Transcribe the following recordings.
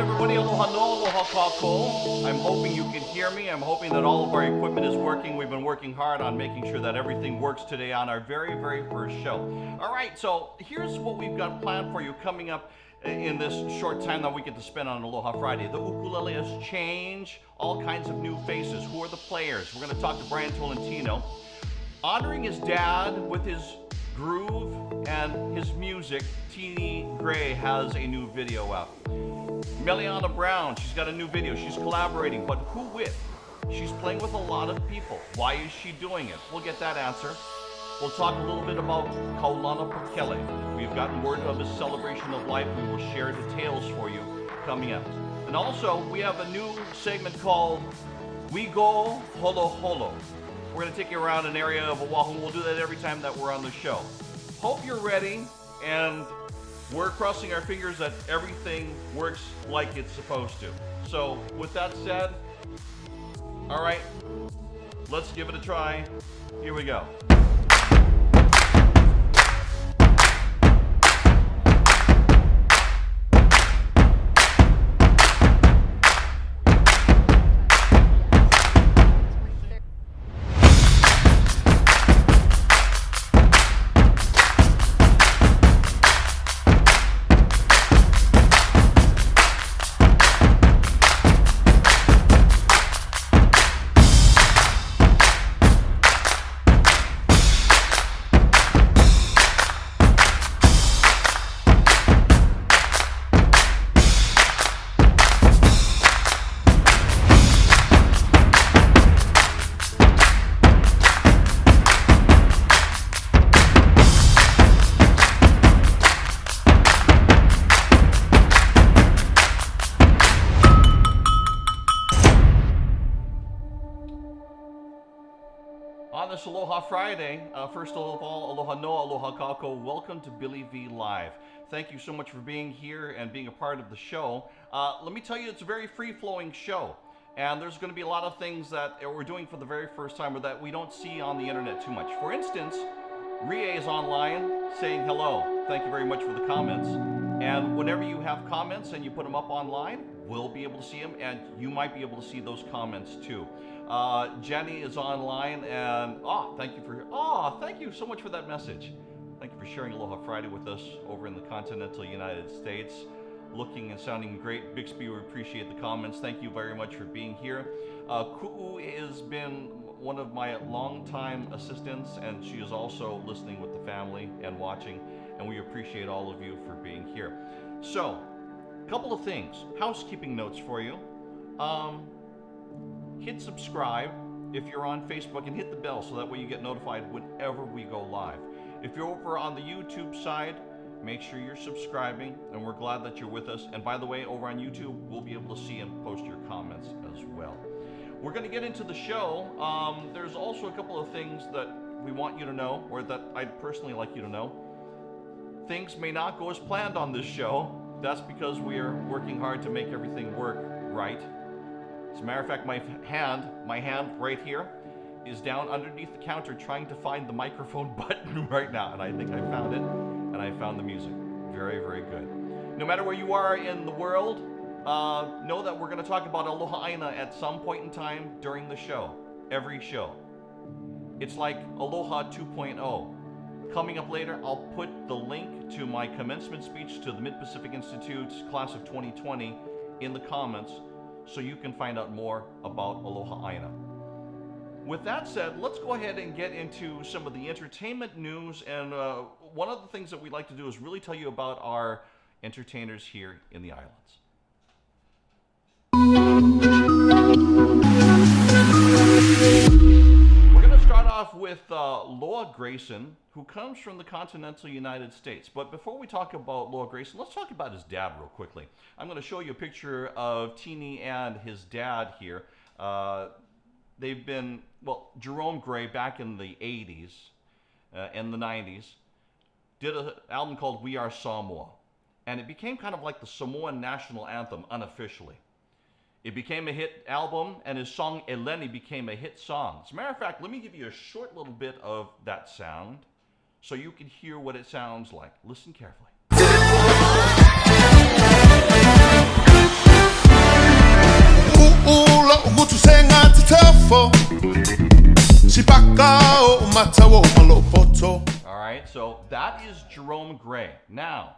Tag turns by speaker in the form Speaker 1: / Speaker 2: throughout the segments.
Speaker 1: everybody. Aloha no, aloha kako. I'm hoping you can hear me. I'm hoping that all of our equipment is working. We've been working hard on making sure that everything works today on our very, very first show. All right, so here's what we've got planned for you coming up in this short time that we get to spend on Aloha Friday. The ukulele has changed, all kinds of new faces. Who are the players? We're going to talk to Brian Tolentino. Honoring his dad with his groove and his music, Teeny Gray has a new video out. Meliana Brown, she's got a new video. She's collaborating, but who with? She's playing with a lot of people. Why is she doing it? We'll get that answer. We'll talk a little bit about Kaulana Pakele. We've gotten word of his celebration of life. We will share details for you coming up. And also, we have a new segment called We Go Holo Holo. We're going to take you around an area of Oahu. We'll do that every time that we're on the show. Hope you're ready, and we're crossing our fingers that everything works like it's supposed to. So, with that said, all right, let's give it a try. Here we go. On this Aloha Friday, first of all, aloha no, aloha kako. Welcome to Billy V Live. Thank you so much for being here and being a part of the show. Let me tell you, it's a very free-flowing show. And there's going to be a lot of things that we're doing for the very first time or that we don't see on the internet too much. For instance, Rie is online saying hello. Thank you very much for the comments. And whenever you have comments and you put them up online, we'll be able to see them, and you might be able to see those comments too. Jenny is online, and thank you so much for that message. Thank you for sharing Aloha Friday with us over in the continental United States. Looking and sounding great. Bixby, we appreciate the comments. Thank you very much for being here. Ku'u has been one of my longtime assistants, and she is also listening with the family and watching, and we appreciate all of you for being here. So, a couple of things. Housekeeping notes for you. Hit subscribe if you're on Facebook, and hit the bell so that way you get notified whenever we go live. If you're over on the YouTube side, make sure you're subscribing, and we're glad that you're with us. And by the way, over on YouTube, we'll be able to see and post your comments as well. We're going to get into the show. There's also a couple of things that we want you to know, or that I'd personally like you to know. Things may not go as planned on this show. That's because we are working hard to make everything work right. As a matter of fact, my hand right here is down underneath the counter trying to find the microphone button right now, and I think I found it, and I found the music. Very, very good. No matter where you are in the world, know that we're going to talk about Aloha Aina at some point in time during the show, every show. It's like Aloha 2.0. Coming up later, I'll put the link to my commencement speech to the Mid-Pacific Institute's class of 2020 in the comments, so you can find out more about Aloha Aina. With that said, let's go ahead and get into some of the entertainment news. And one of the things that we like to do is really tell you about our entertainers here in the islands. We're going to start off with Loa Grayson, who comes from the continental United States. But before we talk about Loa Grayson, let's talk about his dad real quickly. I'm going to show you a picture of Teeny and his dad here. They've been, Jerome Gray back in the 80s and the 90s did an album called We Are Samoa. And it became kind of like the Samoan national anthem unofficially. It became a hit album, and his song Eleni became a hit song. As a matter of fact, let me give you a short little bit of that sound so you can hear what it sounds like. Listen carefully.
Speaker 2: Ula umutu senga titefo. Shibaka o matawo malopoto.
Speaker 1: All right, so that is Jerome Gray. Now,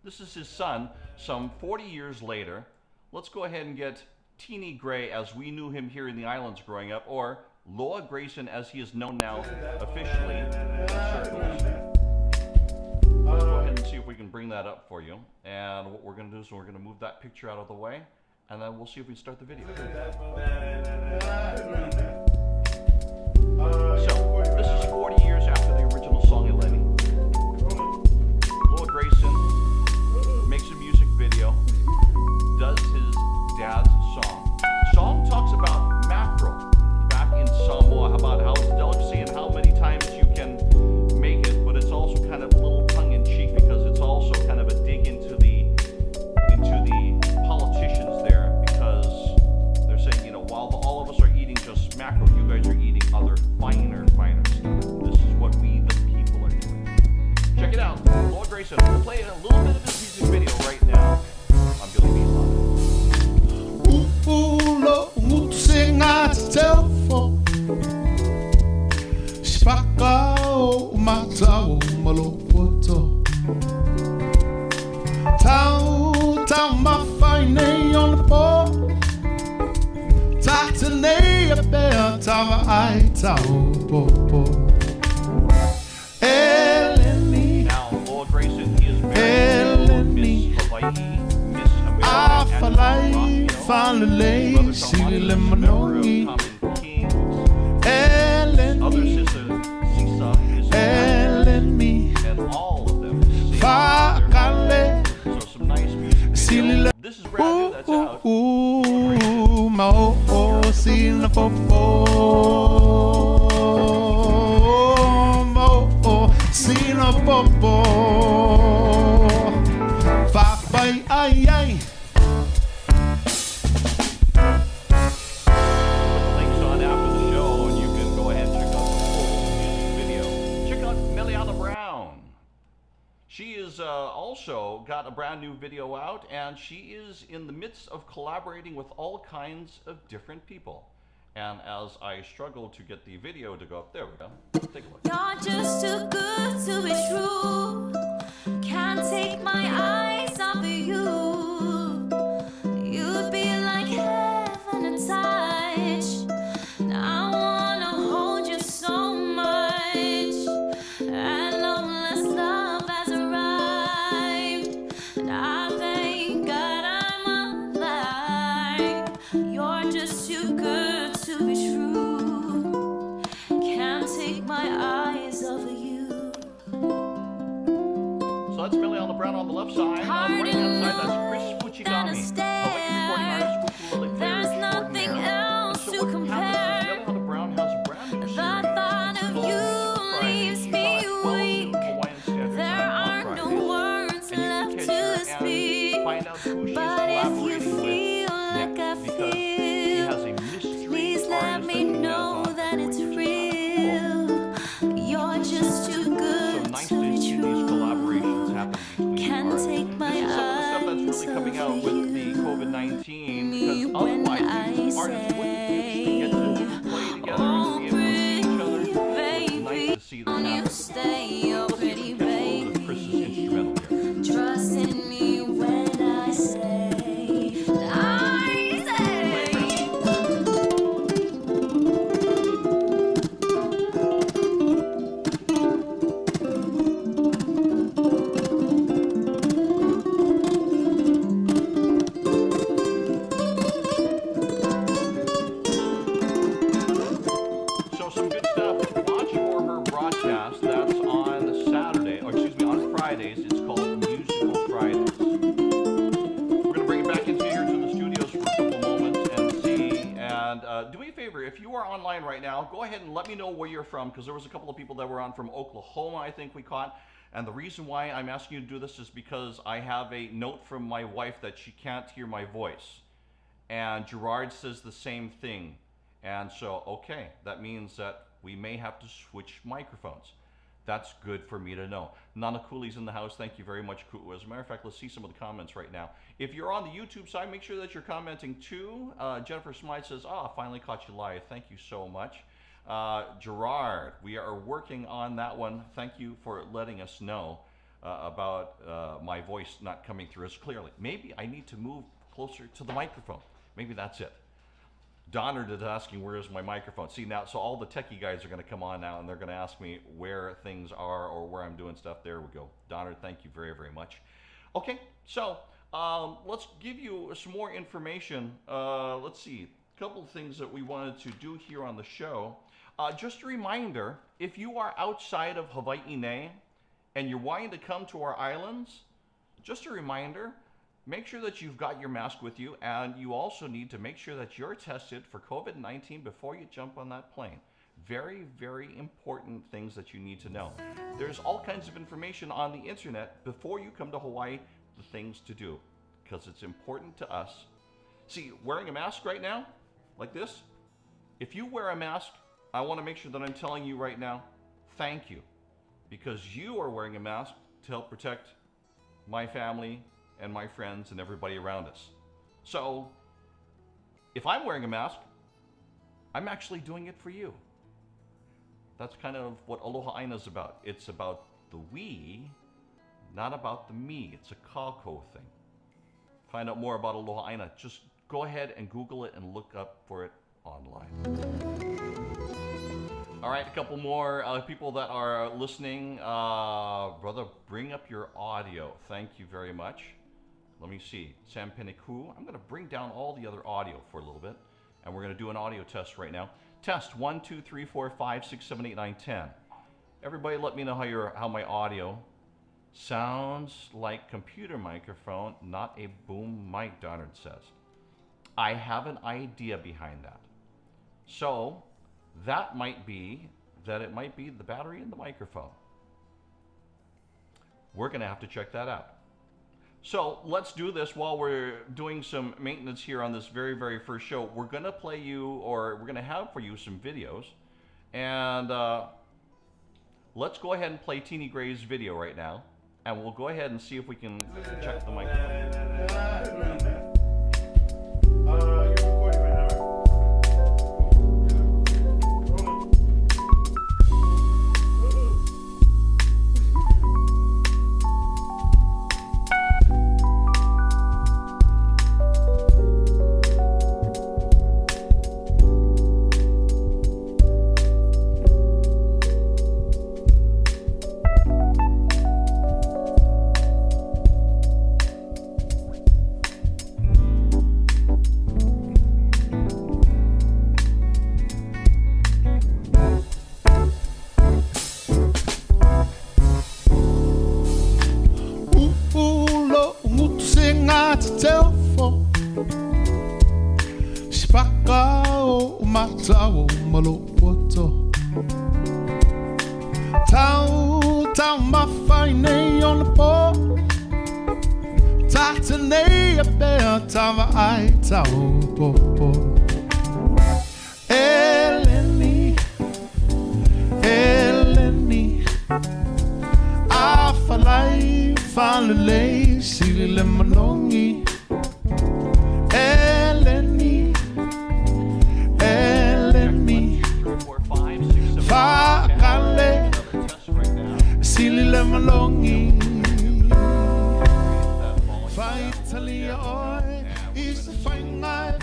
Speaker 1: this is his son, some 40 years later. Let's go ahead and get Teeny Gray as we knew him here in the islands growing up, or Loa Grayson as he is known now officially in circles. Let's go ahead and see if we can bring that up for you. And what we're going to do is we're going to move that picture out of the way, and then we'll see if we can start the video. So, this is 40 years after the original song Eleni. Loa Grayson makes a music video, does his dad's song. The song talks about mackerel back in Samoa, about how it's a delicacy and how many times you can make it, but it's also kind of a little tongue-in-cheek because it's also kind of a dig into the politicians there, because they're saying, you know, while all of us are eating just mackerel, you guys are eating other finer stuff. This is what we, the people, are doing. Check it out. Loa Grayson, we'll play a little bit of his music video right now on Billy B Live.
Speaker 2: Ula umutu senga titefo. Shibaka o matawo malopoto. Tau mafine on the board. Tatane a bear tawa I tau popo. Eleni.
Speaker 1: Now, Loa Grayson, he is married to Miss Hawaii, Miss America, and
Speaker 2: finally,
Speaker 1: Brother Salmani is a member of Common Kings. Other sister, Sisa, is a member, and all of them sing together. So some nice music video. This is brand new, that's out.
Speaker 2: Ooh, ma oh, sina popo. Ma oh, sina popo. Fa bai ai ai.
Speaker 1: Links on after the show, and you can go ahead and check out the full music video. Check out Meliana Brown. She is also got a brand new video out, and she is in the midst of collaborating with all kinds of different people. And as I struggle to get the video to go up, there we go. Take a look.
Speaker 3: You're just too good to be true. Can't take my eyes off of you. You'd be like heaven to touch. I wanna hold you so much. And endless love has arrived. And I thank God I'm alive. You're just too good to be true. Can't take my eyes off of you.
Speaker 1: So that's Meliana Brown on the left side. On the right hand side, that's Chris Fuchigami. Public recording artist, ukulele player
Speaker 3: There's nothing else
Speaker 1: so
Speaker 3: to
Speaker 1: what happens
Speaker 3: compare.
Speaker 1: is Meliana Brown has a brand new
Speaker 3: The
Speaker 1: series.
Speaker 3: thought
Speaker 1: It's
Speaker 3: of
Speaker 1: called
Speaker 3: you
Speaker 1: Friday.
Speaker 3: leaves
Speaker 1: She's
Speaker 3: me
Speaker 1: on at 12 noon
Speaker 3: weak.
Speaker 1: Hawaiian Standard
Speaker 3: There
Speaker 1: Time on
Speaker 3: are no
Speaker 1: Fridays.
Speaker 3: words
Speaker 1: And you
Speaker 3: left
Speaker 1: can
Speaker 3: to
Speaker 1: catch her
Speaker 3: speak.
Speaker 1: and find out who she's
Speaker 3: But if you
Speaker 1: collaborating with
Speaker 3: feel like
Speaker 1: next,
Speaker 3: I
Speaker 1: because he
Speaker 3: feel,
Speaker 1: has a mystery
Speaker 3: please let
Speaker 1: artist
Speaker 3: me
Speaker 1: that he has
Speaker 3: know
Speaker 1: on
Speaker 3: that
Speaker 1: board,
Speaker 3: it's
Speaker 1: which is
Speaker 3: real. You're just too
Speaker 1: so
Speaker 3: good
Speaker 1: nice
Speaker 3: to
Speaker 1: to
Speaker 3: be
Speaker 1: see these
Speaker 3: true.
Speaker 1: collaborations happen between
Speaker 3: Can't
Speaker 1: artists.
Speaker 3: take my
Speaker 1: This is some of the stuff that's really
Speaker 3: eyes
Speaker 1: coming out
Speaker 3: off
Speaker 1: with
Speaker 3: you.
Speaker 1: the COVID-19, because
Speaker 3: When
Speaker 1: otherwise
Speaker 3: I
Speaker 1: these artists wouldn't be able to get to play together and to be able to see each other. So it's nice to see this
Speaker 3: You
Speaker 1: happen.
Speaker 3: stay, oh
Speaker 1: Let's see if we
Speaker 3: pretty
Speaker 1: can catch hold of Chris's instrumental here.
Speaker 3: baby. Trust in me when I say,
Speaker 1: So some good stuff. Watch for her broadcast. That's on Saturday, or excuse me, on Fridays. It's called Musical Fridays. We're gonna bring it back into here to the studios for a couple moments and see. And do me a favor, if you are online right now, go ahead and let me know where you're from, because there was a couple of people that were on from Oklahoma, I think we caught. And the reason why I'm asking you to do this is because I have a note from my wife that she can't hear my voice. And Gerard says the same thing. And so, okay, that means that we may have to switch microphones. That's good for me to know. Nana Cooley's in the house. Thank you very much, Kulu. As a matter of fact, let's see some of the comments right now. If you're on the YouTube side, make sure that you're commenting too. Jennifer Smythe says, finally caught you live. Thank you so much. Gerard, we are working on that one. Thank you for letting us know about my voice not coming through as clearly. Maybe I need to move closer to the microphone. Maybe that's it. Donald is asking, where is my microphone? See now, so all the techie guys are going to come on now and they're going to ask me where things are or where I'm doing stuff. There we go. Donald, thank you very, very much. Okay, so let's give you some more information. Let's see, a couple of things that we wanted to do here on the show. Just a reminder, if you are outside of Hawaii and you're wanting to come to our islands, just a reminder, make sure that you've got your mask with you, and you also need to make sure that you're tested for COVID-19 before you jump on that plane. Very, very important things that you need to know. There's all kinds of information on the internet before you come to Hawaii, the things to do, because it's important to us. See, wearing a mask right now, like this, if you wear a mask, I want to make sure that I'm telling you right now, thank you, because you are wearing a mask to help protect my family and my friends and everybody around us. So if I'm wearing a mask, I'm actually doing it for you. That's kind of what Aloha Aina is about. It's about the we, not about the me. It's a kako thing. Find out more about Aloha Aina. Just go ahead and Google it and look up for it online. All right, a couple more people that are listening. Brother, bring up your audio. Thank you very much. Let me see. Sam Peniku. I'm going to bring down all the other audio for a little bit, and we're going to do an audio test right now. Test 1, 2, 3, 4, 5, 6, 7, 8, 9, 10. Everybody, let me know how my audio sounds like computer microphone, not a boom mic. Donald says. I have an idea behind that. So that might be it might be the battery in the microphone. We're going to have to check that out. So let's do this while we're doing some maintenance here on this very, very first show. We're going to play you, or we're going to have for you some videos. And let's go ahead and play Teeny Gray's video right now. And we'll go ahead and see if we can check the microphone.
Speaker 2: You're recording right now, right? Matao malopoto Tau mafaine on the pole Tatane a bear tava I tau popo Eleni Afalai falale Sili manongi Eleni Fakale Sili lemalongi Faitalia oi Is the fine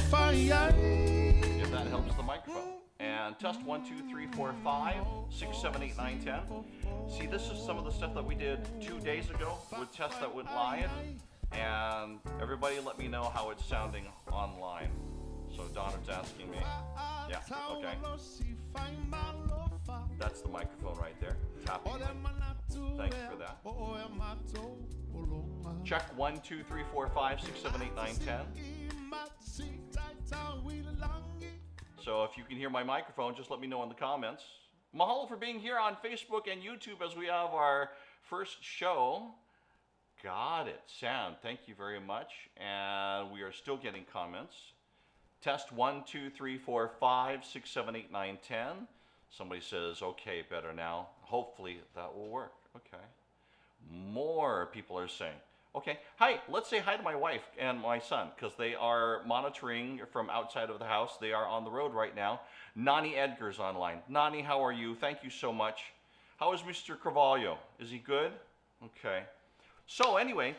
Speaker 2: fire.
Speaker 1: If that helps the microphone. And test 1, 2, 3, 4, 5, 6, 7, 8, 9, 10. See, this is some of the stuff that we did 2 days ago with tests that went live. And everybody let me know how it's sounding online. So Donna's asking me. Yeah, okay. That's the microphone right there. Tapping. Thanks for that. Check 1, 2, 3, 4, 5, 6, 7, 8, 9, 10. So if you can hear my microphone, just let me know in the comments. Mahalo for being here on Facebook and YouTube as we have our first show. Got it. Sound. Thank you very much. And we are still getting comments. Test 1, 2, 3, 4, 5, 6, 7, 8, 9, 10. Somebody says, okay, better now. Hopefully that will work. Okay. More people are saying, okay, hi, let's say hi to my wife and my son, because they are monitoring from outside of the house. They are on the road right now. Nani Edgar's online. Nani, how are you? Thank you so much. How is Mr. Carvalho? Is he good? Okay. So anyway,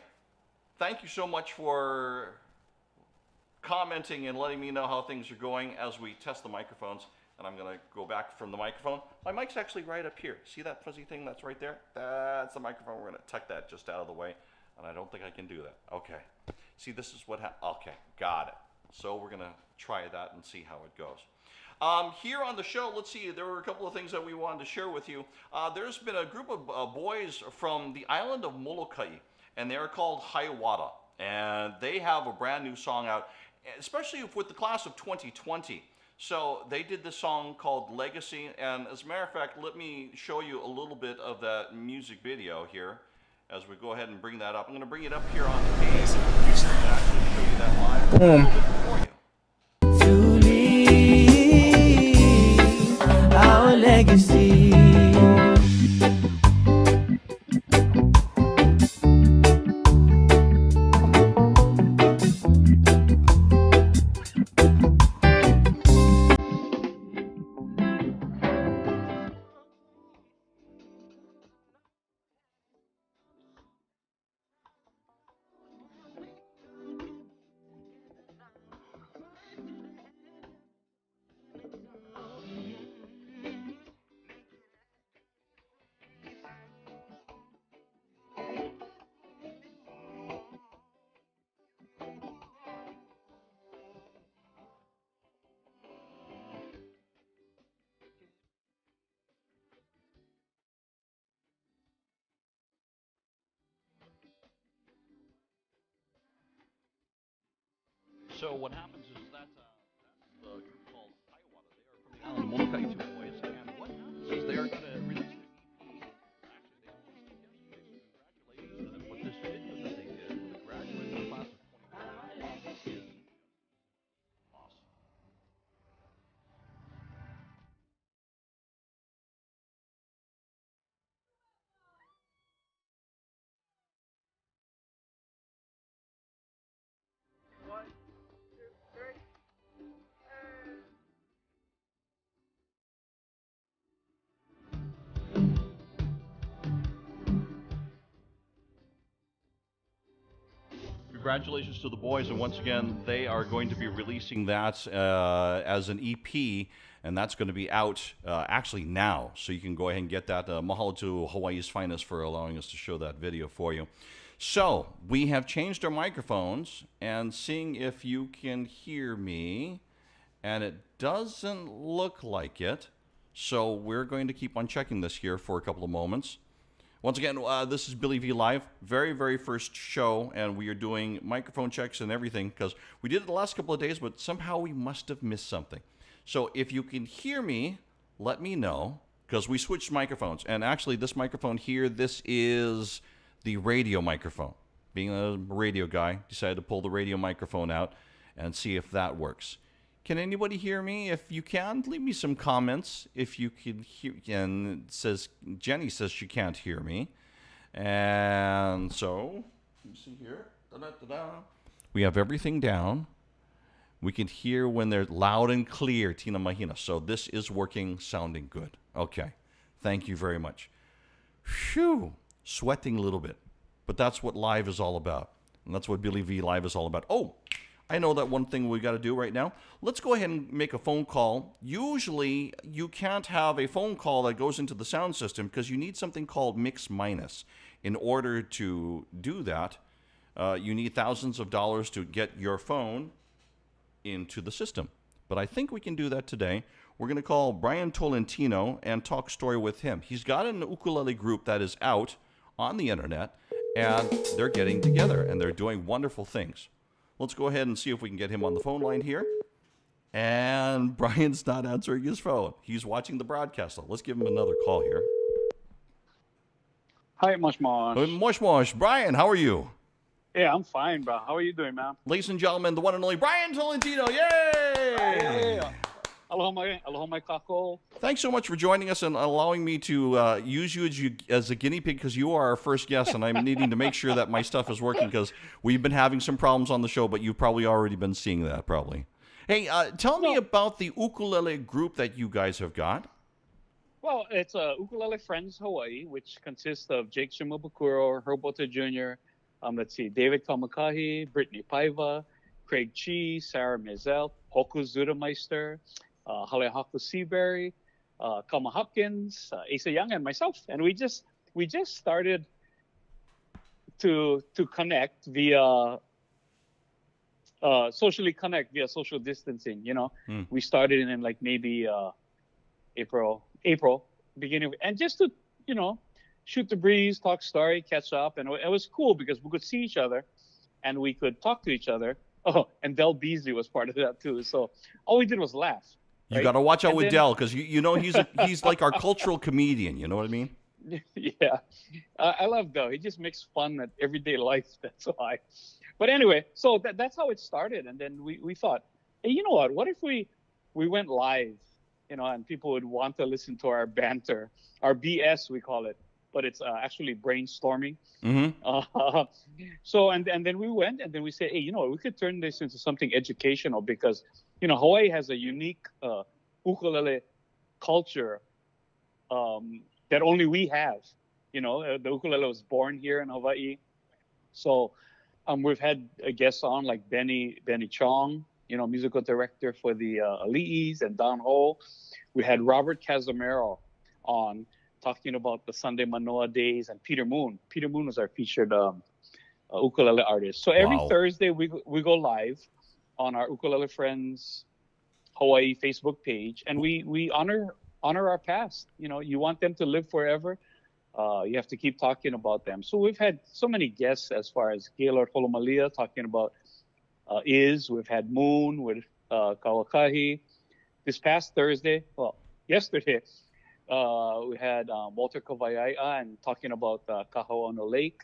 Speaker 1: thank you so much for commenting and letting me know how things are going as we test the microphones. And I'm going to go back from the microphone. My mic's actually right up here. See that fuzzy thing that's right there? That's the microphone. We're going to tuck that just out of the way. And I don't think I can do that. Okay. See, this is what okay, got it. So we're going to try that and see how it goes. Here on the show, let's see, there were a couple of things that we wanted to share with you. There's been a group of boys from the island of Molokai, and they're called Hiawatha. And they have a brand new song out, especially with the class of 2020. So they did this song called Legacy, and as a matter of fact, let me show you a little bit of that music video here as we go ahead and bring that up. I'm going to bring it up here on the page and actually show you that live a little bit for you.
Speaker 4: To leave our legacy.
Speaker 1: So what happens is that's the group called Hiawatha. They are from the island of Molokai, two boys, and what happens is they are going to release their EP. Actually, they announced it yesterday, so congratulations to them. But this video that they did with the graduates of the class of 2020 is awesome. Congratulations to the boys, and once again, they are going to be releasing that as an EP, and that's going to be out actually now, so you can go ahead and get that. Mahalo to Hawaii's Finest for allowing us to show that video for you. So, we have changed our microphones, and seeing if you can hear me, and it doesn't look like it, so we're going to keep on checking this here for a couple of moments. Once again, this is Billy V Live, very, very first show, and we are doing microphone checks and everything because we did it the last couple of days, but somehow we must have missed something. So if you can hear me, let me know, because we switched microphones. And actually, this microphone here, this is the radio microphone. Being a radio guy, decided to pull the radio microphone out and see if that works. Can anybody hear me? If you can, leave me some comments. If you can hear, and it says Jenny says she can't hear me, and so let me see here. Da-da-da-da. We have everything down. We can hear when they're loud and clear, Tina Mahina. So this is working, sounding good. Okay, thank you very much. Phew, sweating a little bit, but that's what live is all about, and that's what Billy V Live is all about. Oh. I know that one thing we got to do right now. Let's go ahead and make a phone call. Usually, you can't have a phone call that goes into the sound system because you need something called mix minus. In order to do that, you need thousands of dollars to get your phone into the system. But I think we can do that today. We're going to call Brian Tolentino and talk story with him. He's got an ukulele group that is out on the internet, and they're getting together, and they're doing wonderful things. Let's go ahead and see if we can get him on the phone line here. And Brian's not answering his phone. He's watching the broadcast. Let's give him another call here.
Speaker 5: Hi, Mosh Mosh.
Speaker 1: Mosh Mosh. Brian, how are you?
Speaker 5: Yeah, I'm fine, bro. How are you doing, man?
Speaker 1: Ladies and gentlemen, the one and only Brian Tolentino. Yay!
Speaker 5: Yeah. aloha mai kako.
Speaker 1: Thanks so much for joining us and allowing me to use you as a guinea pig because you are our first guest, and I'm needing to make sure that my stuff is working because we've been having some problems on the show, but you've probably already been seeing that, probably. Hey, tell me about the ukulele group that you guys have got.
Speaker 5: Well, it's Ukulele Friends Hawaii, which consists of Jake Shimabukuro, Herbota Jr., let's see, David Kamakahi, Brittany Paiva, Craig Chi, Sarah Mizell, Hoku Zudameister, Halehaku Seaberry, Kama Hopkins, Asa Young, and myself. And we just started to connect via socially connect via social distancing. We started in like maybe April, beginning, and just to shoot the breeze, talk story, catch up, and it was cool because we could see each other and we could talk to each other. Oh, and Del Beasley was part of that too. So all we did was laugh.
Speaker 1: You
Speaker 5: right?
Speaker 1: got to watch out
Speaker 5: And
Speaker 1: with
Speaker 5: then-
Speaker 1: Del because he's like our cultural comedian. You know what I mean?
Speaker 5: Yeah, I love Del. He just makes fun at everyday life. That's why. But anyway, so that's how it started. And then we thought, hey, you know what? What if we went live, and people would want to listen to our banter, our BS, we call it, but it's actually brainstorming.
Speaker 1: Mm-hmm.
Speaker 5: So and then we went and then we said, hey, we could turn this into something educational because, Hawaii has a unique ukulele culture that only we have. The ukulele was born here in Hawaii. So we've had guests on like Benny Chong, musical director for the Ali'is and Don Ho. We had Robert Casimiro on talking about the Sunday Manoa days, and Peter Moon. Peter Moon was our featured ukulele artist. So every
Speaker 1: Wow.
Speaker 5: Thursday we go live on our Ukulele Friends Hawaii Facebook page, and we honor our past. You want them to live forever. You have to keep talking about them. So we've had so many guests as far as Gaylord Holomalia talking about We've had Moon with Kawakahi. This past Thursday, yesterday, we had Walter Kawaia'a and talking about Kaho'ono Lake.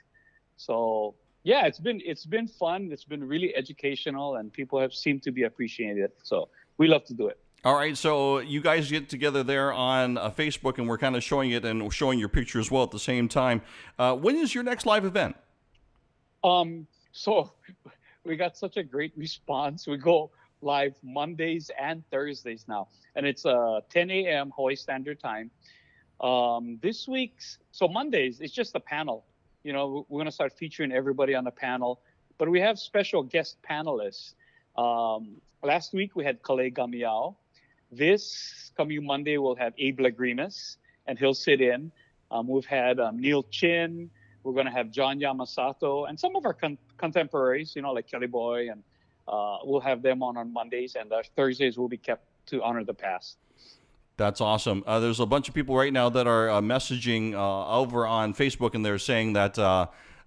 Speaker 5: So yeah, it's been fun. It's been really educational, and people have seemed to be appreciating it. So we love to do it.
Speaker 1: All right, so you guys get together there on Facebook, and we're kind of showing it and showing your picture as well at the same time. When is your next live event?
Speaker 5: So we got such a great response. We go live Mondays and Thursdays now, and it's 10 a.m. Hawaii Standard Time. This week's Mondays, it's just a panel. We're going to start featuring everybody on the panel, but we have special guest panelists. Last week we had Kale Gamiao. This coming Monday we'll have Abe Lagrimas, and he'll sit in. We've had Neil Chin. We're going to have John Yamasato and some of our contemporaries, like Kelly Boy, and we'll have them on Mondays, and our Thursdays will be kept to honor the past.
Speaker 1: That's awesome. There's a bunch of people right now that are messaging over on Facebook, and they're saying that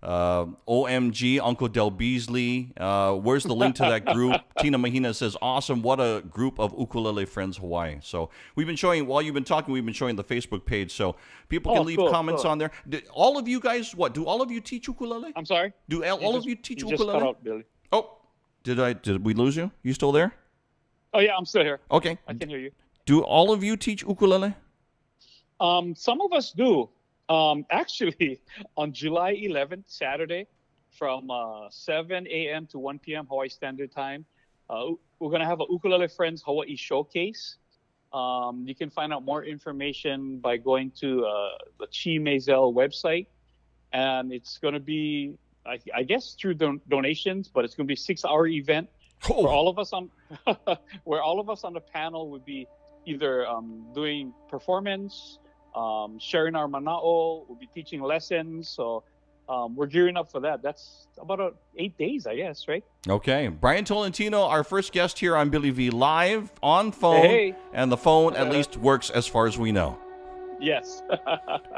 Speaker 1: OMG, Uncle Del Beasley. Where's the link to that group? Tina Mahina says, awesome. What a group of Ukulele Friends Hawaii. So we've been showing, while you've been talking, we've been showing the Facebook page. So people can leave comments on there. All of you guys, do all of you teach ukulele?
Speaker 5: I'm sorry?
Speaker 1: Do all of you teach
Speaker 5: you
Speaker 1: ukulele?
Speaker 5: just cut out, Billy.
Speaker 1: Oh, did we lose you? You still there?
Speaker 5: Oh, yeah, I'm still here.
Speaker 1: Okay.
Speaker 5: I can hear you.
Speaker 1: Do all of you teach ukulele?
Speaker 5: Some of us do. Actually, on July 11th, Saturday, from 7 a.m. to 1 p.m. Hawaii Standard Time, we're going to have a Ukulele Friends Hawaii showcase. You can find out more information by going to the Chi Maisel website. And it's going to be, I guess, through donations, but it's going to be a 6-hour event. Where all of us on the panel would be either doing performance, sharing our mana'o, we'll be teaching lessons. So we're gearing up for that. That's about 8 days, I guess, right?
Speaker 1: Okay. Brian Tolentino, our first guest here on Billy V Live on phone.
Speaker 5: Hey.
Speaker 1: And the phone at least works as far as we know.
Speaker 5: Yes.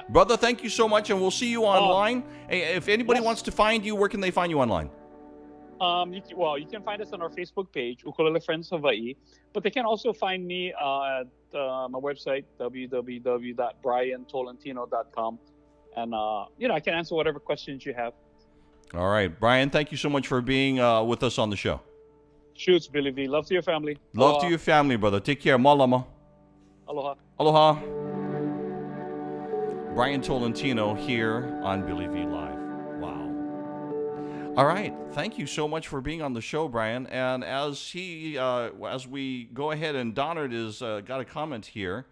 Speaker 1: Brother, thank you so much, and we'll see you online. Hey, if anybody wants to find you, where can they find you online?
Speaker 5: You can find us on our Facebook page, Ukulele Friends Hawaii, but they can also find me at my website, www.briantolentino.com, and I can answer whatever questions you have.
Speaker 1: All right. Brian, thank you so much for being with us on the show.
Speaker 5: Shoots, Billy V. Love to your family.
Speaker 1: Love
Speaker 5: Aloha.
Speaker 1: to your family, brother. Take care. Malama.
Speaker 5: Aloha.
Speaker 1: Aloha. Brian Tolentino here on Billy V Live. Wow. All right. Thank you so much for being on the show, Brian. And as we go ahead, and Donald is got a comment here.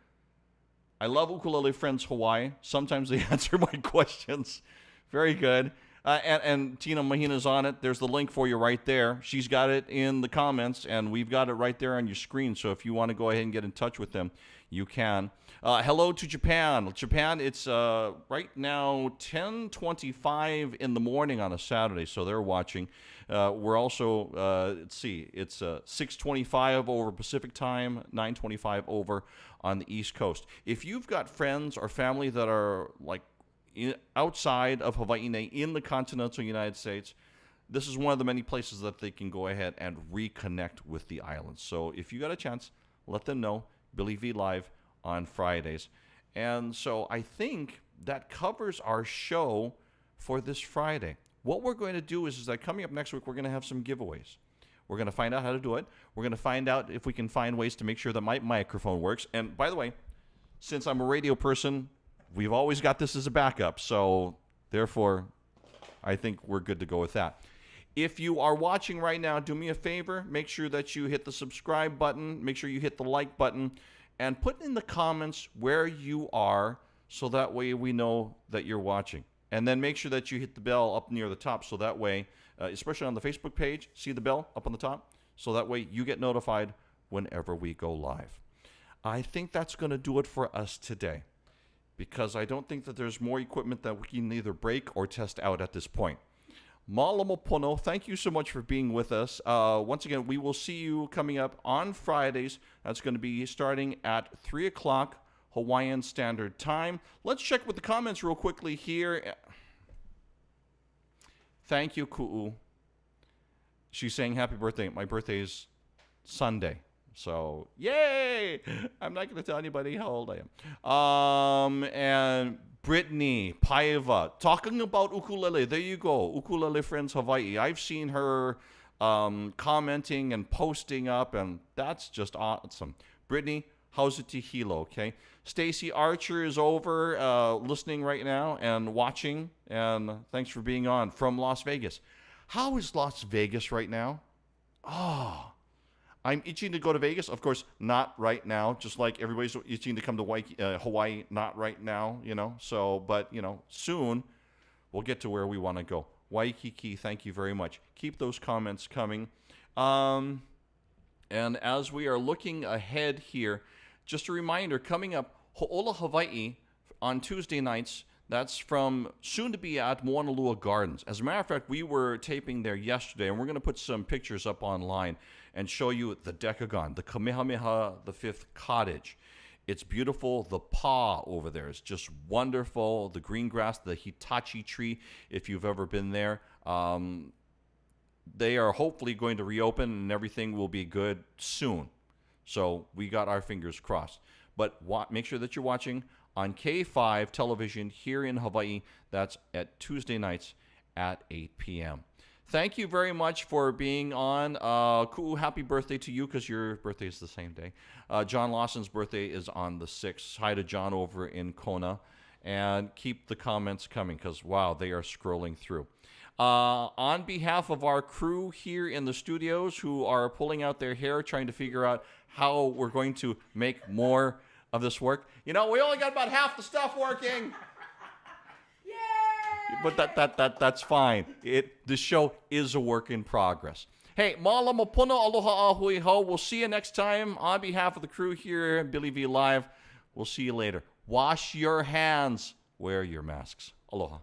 Speaker 1: I love Ukulele Friends Hawaii. Sometimes they answer my questions. Very good. And Tina Mahina's on it. There's the link for you right there. She's got it in the comments, and we've got it right there on your screen. So if you want to go ahead and get in touch with them, you can. Hello to Japan. Japan, it's right now 10:25 in the morning on a Saturday, so they're watching. We're also, let's see, it's 6:25 over Pacific time, 9:25 over on the East Coast. If you've got friends or family that are like outside of Hawaii, in the continental United States, this is one of the many places that they can go ahead and reconnect with the islands. So if you got a chance, let them know. Billy V Live on Fridays. And so I think that covers our show for this Friday. What we're going to do is that coming up next week, we're going to have some giveaways. We're going to find out how to do it. We're going to find out if we can find ways to make sure that my microphone works. And by the way, since I'm a radio person, we've always got this as a backup. So therefore, I think we're good to go with that. If you are watching right now, do me a favor. Make sure that you hit the subscribe button. Make sure you hit the like button. And put in the comments where you are so that way we know that you're watching. And then make sure that you hit the bell up near the top so that way, especially on the Facebook page, see the bell up on the top? So that way you get notified whenever we go live. I think that's going to do it for us today, because I don't think that there's more equipment that we can either break or test out at this point. Malamo pono, thank you so much for being with us. Once again, we will see you coming up on Fridays. That's going to be starting at 3 o'clock Hawaiian Standard Time. Let's check with the comments real quickly here. Thank you, Ku'u. She's saying happy birthday. My birthday is Sunday. So, yay! I'm not going to tell anybody how old I am. And Brittany Paiva, talking about ukulele. There you go. Ukulele Friends Hawaii. I've seen her commenting and posting up, and that's just awesome. Brittany, how's it to Hilo, okay? Stacy Archer is over listening right now and watching, and thanks for being on from Las Vegas. How is Las Vegas right now? Oh, I'm itching to go to Vegas. Of course, not right now. Just like everybody's itching to come to Hawaii, not right now, you know. So, but, you know, soon we'll get to where we want to go. Waikiki, thank you very much. Keep those comments coming. And as we are looking ahead here, just a reminder, coming up, Ho'ola Hawaii on Tuesday nights. That's from soon to be at Moanalua Gardens. As a matter of fact, we were taping there yesterday, and we're going to put some pictures up online and show you the Decagon, the Kamehameha V cottage. It's beautiful. The pa over there is just wonderful. The green grass, the Hitachi tree, if you've ever been there. They are hopefully going to reopen, and everything will be good soon. So we got our fingers crossed. But make sure that you're watching on K5 television here in Hawaii. That's at Tuesday nights at 8 p.m. Thank you very much for being on. Ku'u, happy birthday to you, because your birthday is the same day. John Lawson's birthday is on the 6th. Hi to John over in Kona. And keep the comments coming, because, wow, they are scrolling through. On behalf of our crew here in the studios who are pulling out their hair, trying to figure out how we're going to make more of this work. You know, we only got about half the stuff working. Yay! But that's fine. The show is a work in progress. Hey, malama pono, aloha ahui ho. We'll see you next time. On behalf of the crew here at Billy V Live, we'll see you later. Wash your hands. Wear your masks. Aloha.